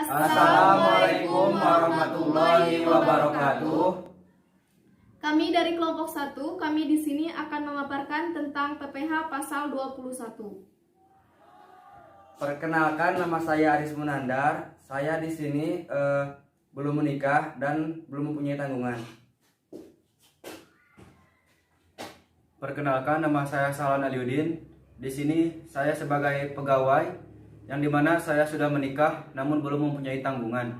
Assalamualaikum warahmatullahi wabarakatuh. Kami dari kelompok 1, kami di sini akan memaparkan tentang PPH pasal 21. Perkenalkan, nama saya Aris Munandar. Saya di sini belum menikah dan belum mempunyai tanggungan. Perkenalkan, nama saya Salon Aliudin. Di sini saya sebagai pegawai yang dimana saya sudah menikah namun belum mempunyai tanggungan.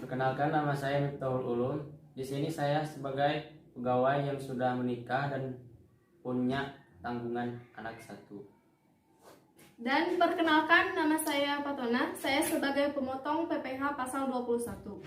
Perkenalkan, nama saya Miftahul Ulum. Di sini saya sebagai pegawai yang sudah menikah dan punya tanggungan anak 1. Dan perkenalkan, nama saya Patona. Saya sebagai pemotong PPH pasal 21.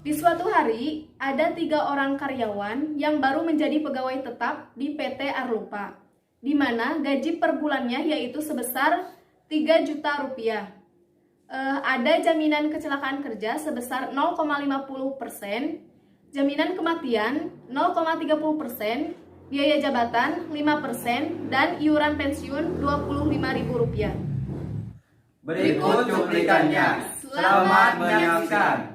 Di suatu hari, ada 3 orang karyawan yang baru menjadi pegawai tetap di PT Arlupa, di mana gaji per bulannya yaitu sebesar 3 juta rupiah. Ada jaminan kecelakaan kerja sebesar 0,50%, jaminan kematian 0,30%, biaya jabatan 5%, dan iuran pensiun Rp25.000. Berikut cuplikannya. Selamat menyaksikan.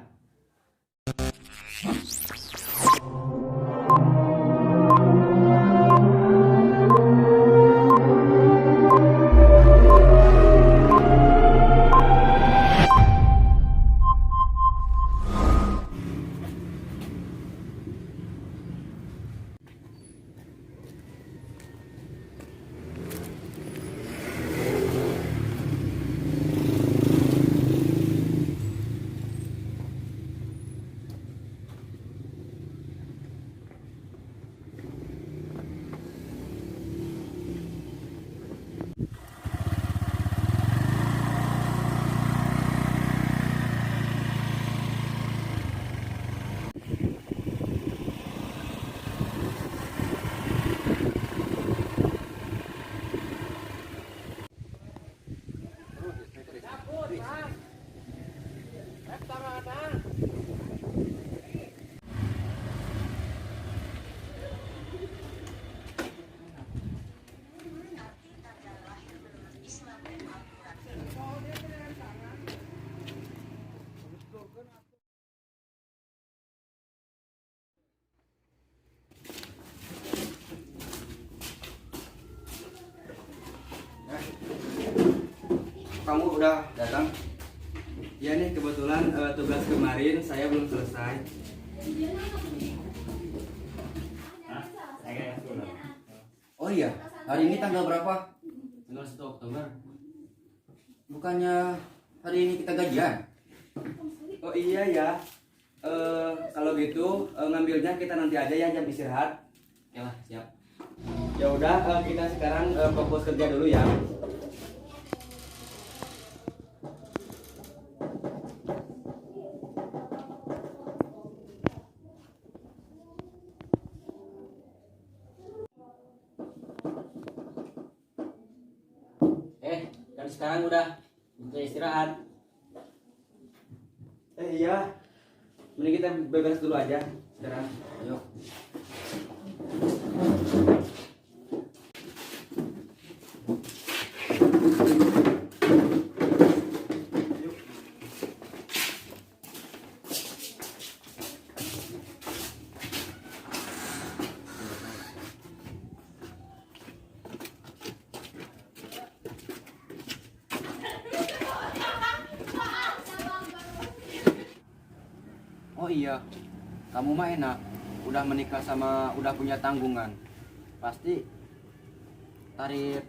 Kamu udah datang? Ya nih, kebetulan tugas kemarin saya belum selesai. Oh iya, hari ini tanggal berapa? Tanggal 1 Oktober. Bukannya hari ini kita gajian? Oh iya ya. Kalau gitu ngambilnya kita nanti aja ya, jam istirahat. Oke lah, siap. Ya udah, kita sekarang fokus kerja dulu ya. Kan sekarang udah istirahat. Iya. Mending kita bebas dulu aja sekarang. Ayo. Oh iya, kamu mah enak, udah menikah sama udah punya tanggungan. Pasti tarif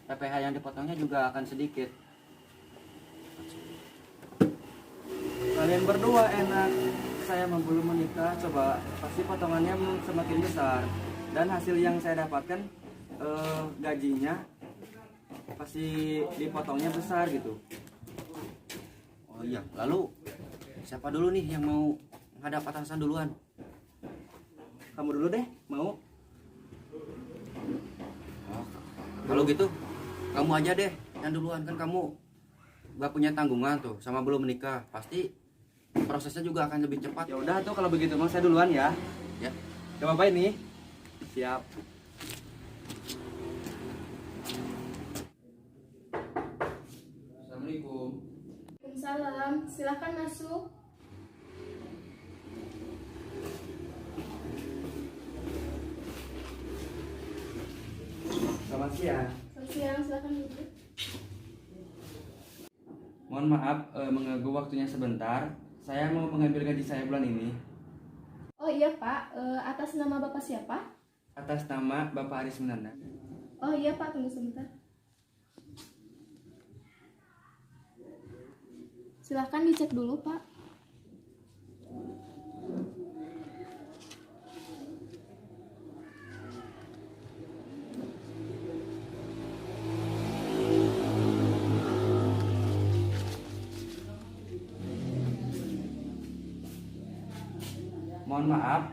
PPH yang dipotongnya juga akan sedikit. Kalian berdua enak, saya belum menikah, coba pasti potongannya semakin besar. Dan hasil yang saya dapatkan, gajinya pasti dipotongnya besar gitu. Oh iya, lalu siapa dulu nih yang mau menghadap atasan duluan? Kamu dulu deh, mau? Oh, kalau gitu kamu aja deh yang duluan, kan kamu gak punya tanggungan tuh sama belum menikah, pasti prosesnya juga akan lebih cepat. Ya udah tuh, kalau begitu mau saya duluan ya. Ya. Gak apa-apa ini. Siap. Assalamualaikum. Waalaikumsalam. Silakan masuk. Selamat siang. Selamat siang, silakan duduk. Mohon maaf mengganggu waktunya sebentar. Saya mau mengambil gaji saya bulan ini. Oh iya Pak, atas nama Bapak siapa? Atas nama Bapak Aris Menanda. Oh iya Pak, tunggu sebentar. Silakan dicek dulu Pak. Mohon maaf,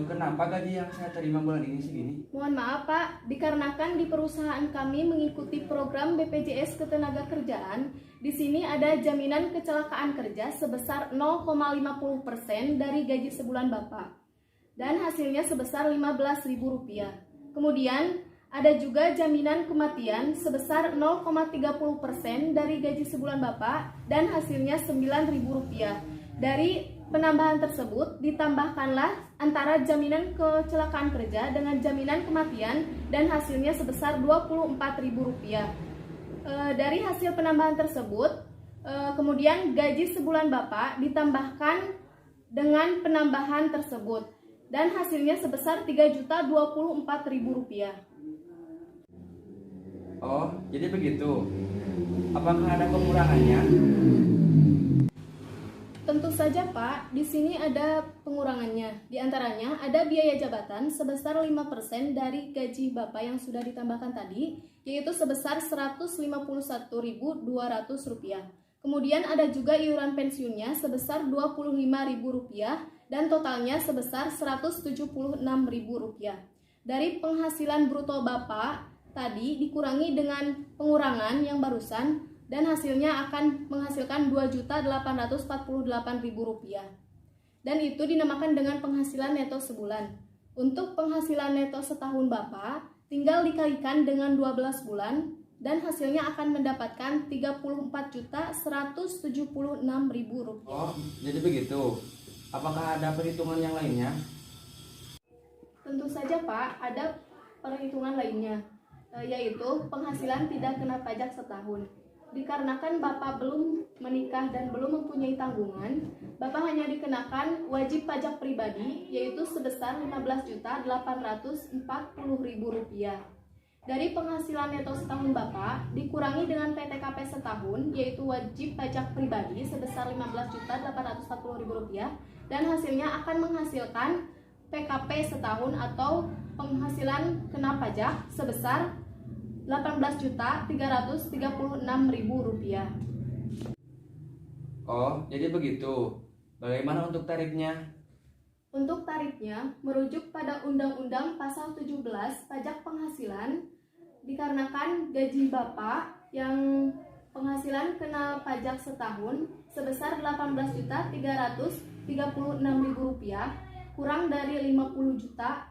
kenapa gaji yang saya terima bulan ini segini? Mohon maaf Pak, dikarenakan di perusahaan kami mengikuti program BPJS Ketenagakerjaan, di sini ada jaminan kecelakaan kerja sebesar 0,50% dari gaji sebulan Bapak. Dan hasilnya sebesar Rp15.000. Kemudian ada juga jaminan kematian sebesar 0,30% dari gaji sebulan Bapak dan hasilnya Rp9.000. Dari penambahan tersebut ditambahkanlah antara jaminan kecelakaan kerja dengan jaminan kematian dan hasilnya sebesar Rp24.000. Dari hasil penambahan tersebut, kemudian gaji sebulan Bapak ditambahkan dengan penambahan tersebut dan hasilnya sebesar Rp3.024.000. Oh, jadi begitu. Apakah ada pengurangannya? Tentu saja Pak, di sini ada pengurangannya. Di antaranya ada biaya jabatan sebesar 5% dari gaji Bapak yang sudah ditambahkan tadi, yaitu sebesar Rp151.200. Kemudian ada juga iuran pensiunnya sebesar Rp25.000 dan totalnya sebesar Rp176.000. Dari penghasilan bruto Bapak tadi dikurangi dengan pengurangan yang barusan, dan hasilnya akan menghasilkan Rp2.848.000. Dan itu dinamakan dengan penghasilan neto sebulan. Untuk penghasilan neto setahun Bapak, tinggal dikalikan dengan 12 bulan, dan hasilnya akan mendapatkan Rp34.176.000. Oh, jadi begitu. Apakah ada perhitungan yang lainnya? Tentu saja Pak, ada perhitungan lainnya, yaitu penghasilan tidak kena pajak setahun. Dikarenakan Bapak belum menikah dan belum mempunyai tanggungan, Bapak hanya dikenakan wajib pajak pribadi, yaitu sebesar Rp15.840.000. Dari penghasilan neto setahun Bapak dikurangi dengan PTKP setahun, yaitu wajib pajak pribadi sebesar Rp15.840.000, dan hasilnya akan menghasilkan PKP setahun atau penghasilan kena pajak sebesar Rp18.336.000. Oh, jadi begitu. Bagaimana untuk tarifnya? Untuk tarifnya merujuk pada Undang-Undang Pasal 17 Pajak Penghasilan, dikarenakan gaji Bapak yang penghasilan kena pajak setahun sebesar Rp18.336.000 kurang dari Rp50 juta,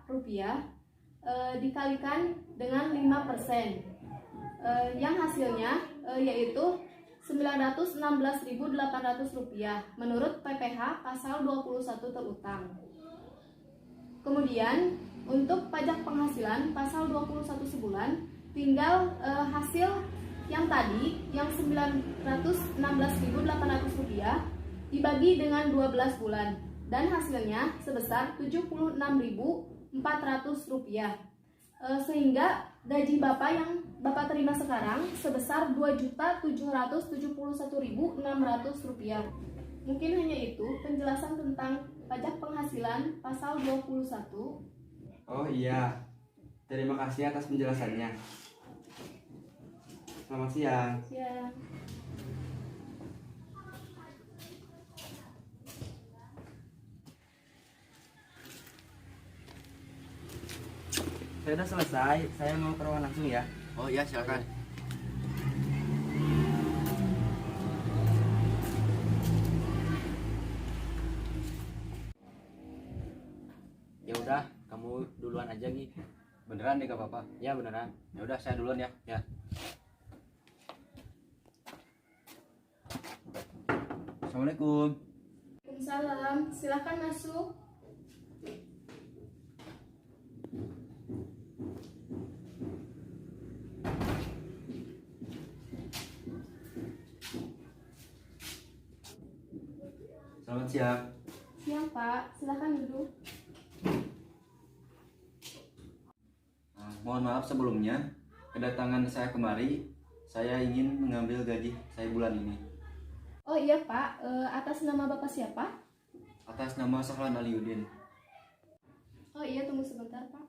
dikalikan dengan 5%, yang hasilnya yaitu Rp916.800 menurut PPh pasal 21 terutang. Kemudian untuk pajak penghasilan pasal 21 sebulan, tinggal hasil yang tadi yang Rp916.800 dibagi dengan 12 bulan dan hasilnya sebesar Rp76.400, sehingga gaji Bapak yang Bapak terima sekarang sebesar Rp2.771.600. Mungkin hanya itu penjelasan tentang pajak penghasilan pasal 21. Oh iya, terima kasih atas penjelasannya. Selamat siang. Ya. Saya sudah selesai, saya mau ke ruangan langsung ya. Oh iya, silakan. Ya udah, kamu duluan aja Gi. Beneran nih, gak apa-apa. Ya beneran. Ya udah, saya duluan ya. Ya. Assalamualaikum. Waalaikumsalam. Silakan masuk. Selamat siang. Siang, Pak. Silakan duduk. Mohon maaf sebelumnya, kedatangan saya kemari, saya ingin mengambil gaji saya bulan ini. Oh iya, Pak. Atas nama Bapak siapa? Atas nama Sahlan Aliuddin. Oh iya, tunggu sebentar, Pak.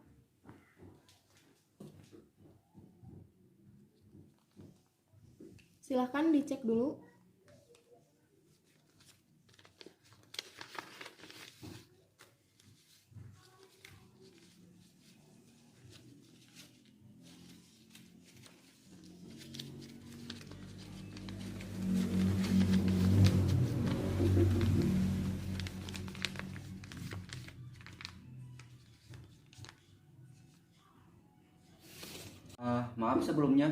Silakan dicek dulu. Maaf sebelumnya,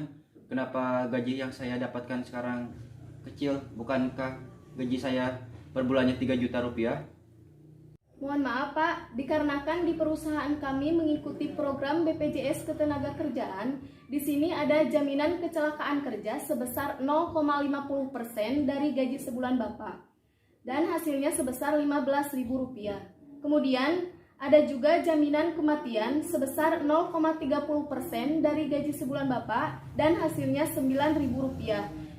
kenapa gaji yang saya dapatkan sekarang kecil? Bukankah gaji saya per bulannya 3 juta rupiah? Mohon maaf, Pak. Dikarenakan di perusahaan kami mengikuti program BPJS Ketenagakerjaan, di sini ada jaminan kecelakaan kerja sebesar 0,50% dari gaji sebulan Bapak. Dan hasilnya sebesar Rp15.000. Kemudian ada juga jaminan kematian sebesar 0,30% dari gaji sebulan Bapak dan hasilnya Rp9.000.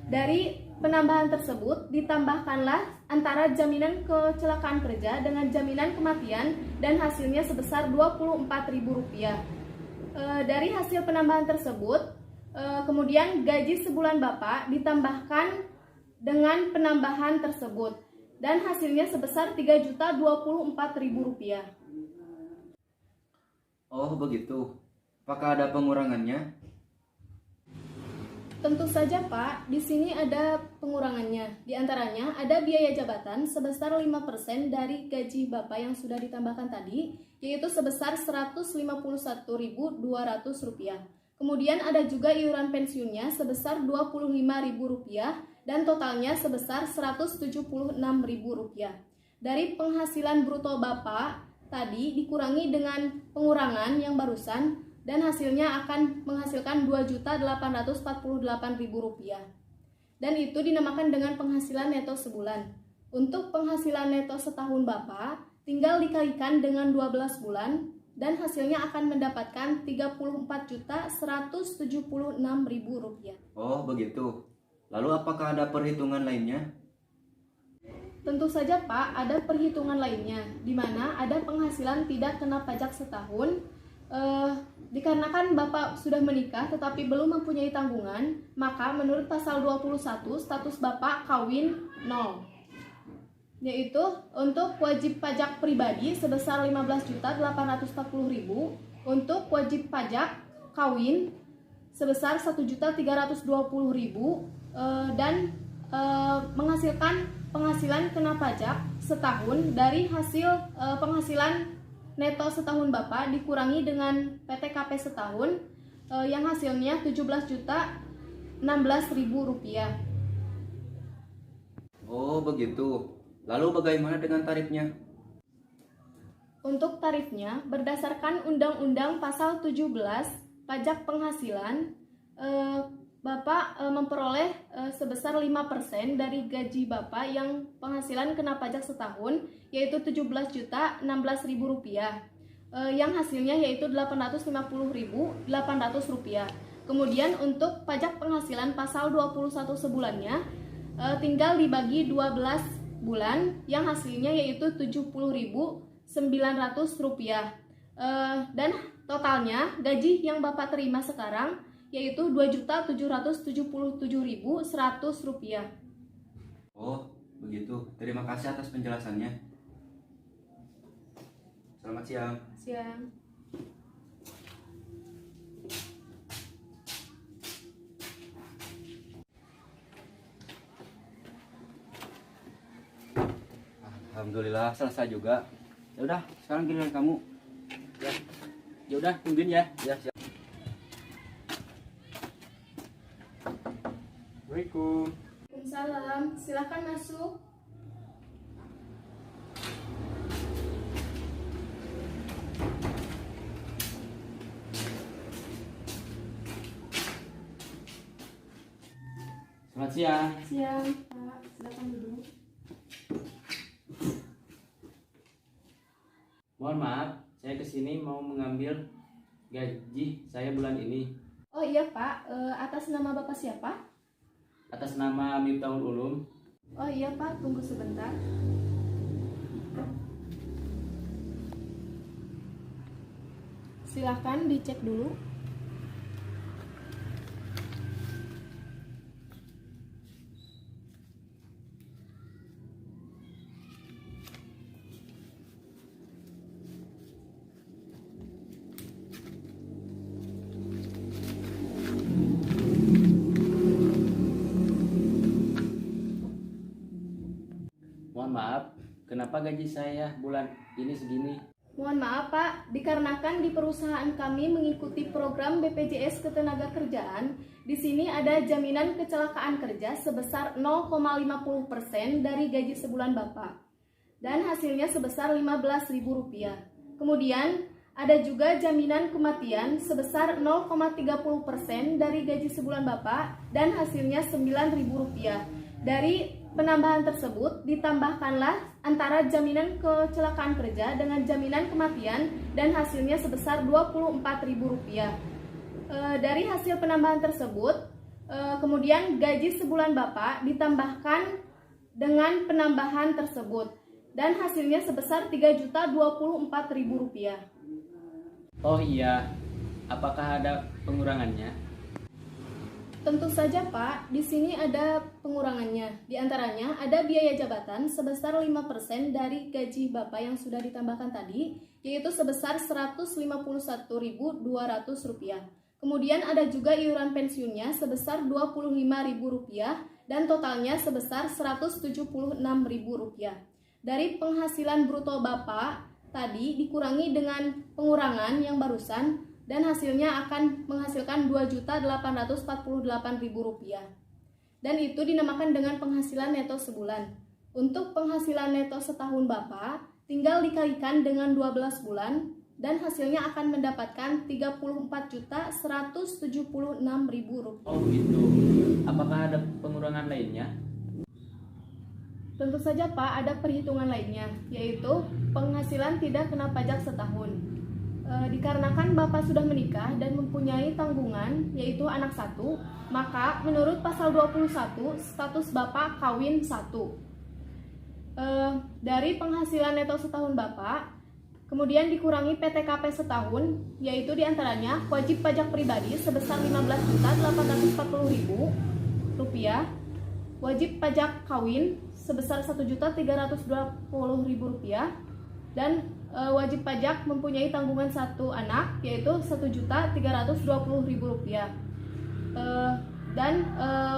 Dari penambahan tersebut ditambahkanlah antara jaminan kecelakaan kerja dengan jaminan kematian dan hasilnya sebesar Rp24.000. Dari hasil penambahan tersebut, kemudian gaji sebulan Bapak ditambahkan dengan penambahan tersebut dan hasilnya sebesar Rp3.024.000. Oh begitu. Apakah ada pengurangannya? Tentu saja, Pak. Di sini ada pengurangannya. Di antaranya ada biaya jabatan sebesar 5% dari gaji Bapak yang sudah ditambahkan tadi, yaitu sebesar Rp151.200. Kemudian ada juga iuran pensiunnya sebesar Rp25.000 dan totalnya sebesar Rp176.000. Dari penghasilan bruto Bapak tadi dikurangi dengan pengurangan yang barusan dan hasilnya akan menghasilkan Rp2.848.000. Dan itu dinamakan dengan penghasilan neto sebulan. Untuk penghasilan neto setahun Bapak tinggal dikalikan dengan 12 bulan dan hasilnya akan mendapatkan Rp34.176.000. Oh begitu. Lalu apakah ada perhitungan lainnya? Tentu saja, Pak, ada perhitungan lainnya, di mana ada penghasilan tidak kena pajak setahun. Dikarenakan Bapak sudah menikah tetapi belum mempunyai tanggungan, maka menurut pasal 21 status Bapak kawin 0. Yaitu untuk wajib pajak pribadi sebesar Rp15.840.000, untuk wajib pajak kawin sebesar Rp1.320.000 dan menghasilkan penghasilan kena pajak setahun dari hasil penghasilan neto setahun Bapak dikurangi dengan PTKP setahun yang hasilnya Rp17.016.000. Oh begitu. Lalu bagaimana dengan tarifnya? Untuk tarifnya berdasarkan Undang-Undang Pasal 17 Pajak Penghasilan, Bapak memperoleh sebesar 5% dari gaji Bapak yang penghasilan kena pajak setahun, yaitu Rp17.016.000, yang hasilnya yaitu Rp850.800. Kemudian untuk pajak penghasilan pasal 21 sebulannya, tinggal dibagi 12 bulan, yang hasilnya yaitu Rp70.900. Dan totalnya gaji yang Bapak terima sekarang yaitu Rp2.777.100. Oh begitu. Terima kasih atas penjelasannya. Selamat siang. Siang. Alhamdulillah selesai juga. Ya udah, sekarang giliran kamu. Ya, ya udah tungguin ya. Ya, siap. Assalamualaikum. Waalaikumsalam. Silakan masuk. Selamat siang. Siang, Pak. Silakan duduk. Mohon maaf, saya kesini mau mengambil gaji saya bulan ini Oh iya, Pak. Atas nama Bapak siapa? atas nama Miftahul Ulum. Oh iya, Pak. Tunggu sebentar. Silahkan dicek dulu. Mohon maaf, kenapa gaji saya bulan ini segini? Mohon maaf, Pak. Dikarenakan di perusahaan kami mengikuti program BPJS Ketenagakerjaan, di sini ada jaminan kecelakaan kerja sebesar 0,50% dari gaji sebulan Bapak. Dan hasilnya sebesar Rp15.000. Kemudian ada juga jaminan kematian sebesar 0,30% dari gaji sebulan Bapak dan hasilnya Rp9.000. Dari penambahan tersebut ditambahkanlah antara jaminan kecelakaan kerja dengan jaminan kematian dan hasilnya sebesar Rp24.000. Dari hasil penambahan tersebut, kemudian gaji sebulan Bapak ditambahkan dengan penambahan tersebut dan hasilnya sebesar Rp3.024.000. Oh iya, apakah ada pengurangannya? Tentu saja, Pak, di sini ada pengurangannya. Di antaranya ada biaya jabatan sebesar 5% dari gaji Bapak yang sudah ditambahkan tadi, yaitu sebesar Rp151.200. Kemudian ada juga iuran pensiunnya sebesar Rp25.000 dan totalnya sebesar Rp176.000. Dari penghasilan bruto Bapak tadi dikurangi dengan pengurangan yang barusan dan hasilnya akan menghasilkan Rp2.848.000. Dan itu dinamakan dengan penghasilan neto sebulan. Untuk penghasilan neto setahun Bapak, tinggal dikalikan dengan 12 bulan dan hasilnya akan mendapatkan Rp34.176.000. Oh begitu. Apakah ada pengurangan lainnya? Tentu saja, Pak, ada perhitungan lainnya, yaitu penghasilan tidak kena pajak setahun. Dikarenakan Bapak sudah menikah dan mempunyai tanggungan, yaitu anak satu, maka menurut pasal 21, status Bapak kawin satu. Dari penghasilan neto setahun Bapak, kemudian dikurangi PTKP setahun, yaitu diantaranya wajib pajak pribadi sebesar Rp15.840.000, wajib pajak kawin sebesar Rp1.320.000, dan wajib pajak mempunyai tanggungan satu anak yaitu Rp1.320.000. Dan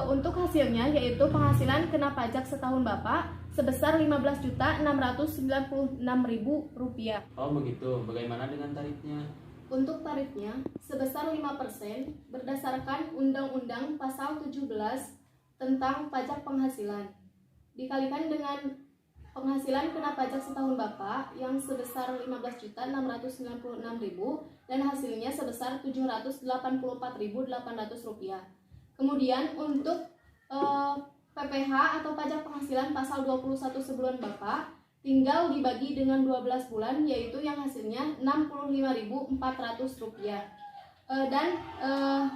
untuk hasilnya yaitu penghasilan kena pajak setahun Bapak sebesar Rp15.696.000. Oh begitu. Bagaimana dengan tarifnya? Untuk tarifnya sebesar 5% berdasarkan Undang-Undang Pasal 17 tentang pajak penghasilan. Dikalikan dengan penghasilan kena pajak setahun Bapak yang sebesar Rp15.696.000 dan hasilnya sebesar Rp784.800. Kemudian untuk PPh atau pajak penghasilan pasal 21 sebulan Bapak tinggal dibagi dengan 12 bulan yaitu yang hasilnya Rp65.400. Dan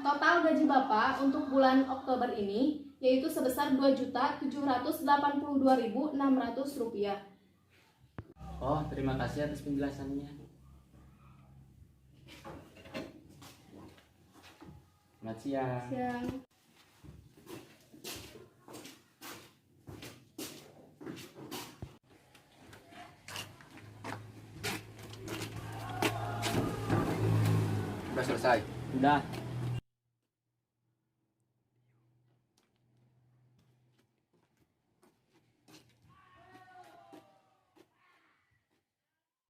total gaji Bapak untuk bulan Oktober ini yaitu sebesar Rp2.782.600. Oh, terima kasih atas penjelasannya. Selamat siang. Siang. Udah selesai. Udah.